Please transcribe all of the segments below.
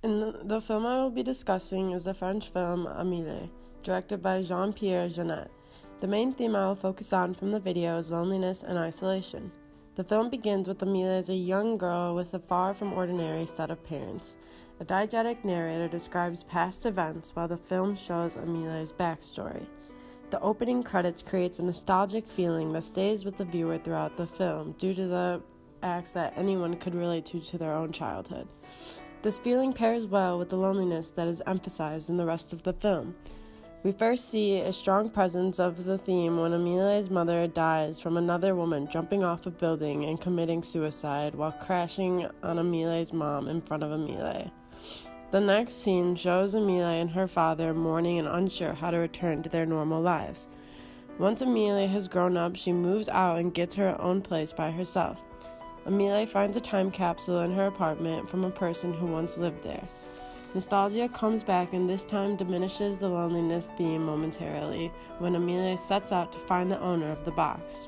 The film I will be discussing is the French film Amélie, directed by Jean-Pierre Jeunet. The main theme I will focus on from the video is loneliness and isolation. The film begins with Amélie as a young girl with a far from ordinary set of parents. A diegetic narrator describes past events while the film shows Amélie's backstory. The opening credits creates a nostalgic feeling that stays with the viewer throughout the film due to the acts that anyone could relate to their own childhood. This feeling pairs well with the loneliness that is emphasized in the rest of the film. We first see a strong presence of the theme when Amélie's mother dies from another woman jumping off a building and committing suicide while crashing on Amélie's mom in front of Amélie. The next scene shows Amélie and her father mourning and unsure how to return to their normal lives. Once Amélie has grown up, she moves out and gets her own place by herself. Amélie finds a time capsule in her apartment from a person who once lived there. Nostalgia comes back and this time diminishes the loneliness theme momentarily when Amélie sets out to find the owner of the box.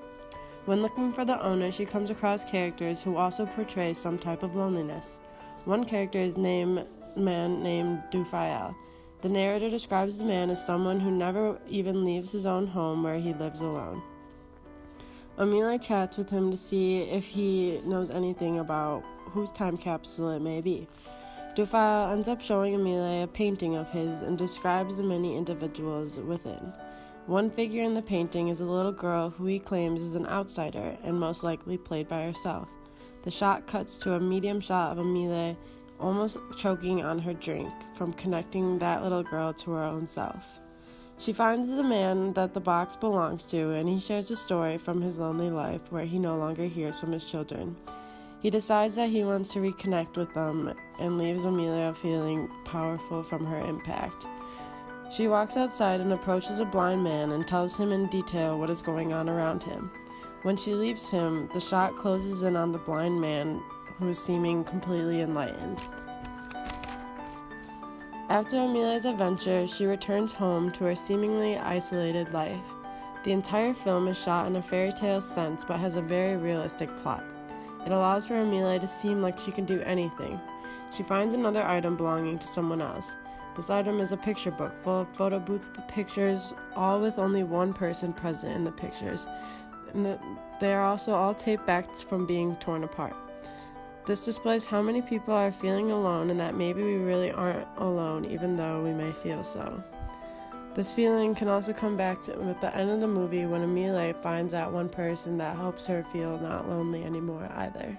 When looking for the owner, she comes across characters who also portray some type of loneliness. One character is a man named Dufayel. The narrator describes the man as someone who never even leaves his own home where he lives alone. Amélie chats with him to see if he knows anything about whose time capsule it may be. Dufayel ends up showing Amélie a painting of his and describes the many individuals within. One figure in the painting is a little girl who he claims is an outsider and most likely played by herself. The shot cuts to a medium shot of Amélie almost choking on her drink from connecting that little girl to her own self. She finds the man that the box belongs to, and he shares a story from his lonely life where he no longer hears from his children. He decides that he wants to reconnect with them and leaves Amélie feeling powerful from her impact. She walks outside and approaches a blind man and tells him in detail what is going on around him. When she leaves him, the shot closes in on the blind man who is seeming completely enlightened. After Amélie's adventure, she returns home to her seemingly isolated life. The entire film is shot in a fairy tale sense but has a very realistic plot. It allows for Amélie to seem like she can do anything. She finds another item belonging to someone else. This item is a picture book full of photo booth pictures, all with only one person present in the pictures. And they are also all taped back from being torn apart. This displays how many people are feeling alone and that maybe we really aren't alone even though we may feel so. This feeling can also come back with the end of the movie when Amélie finds that one person that helps her feel not lonely anymore either.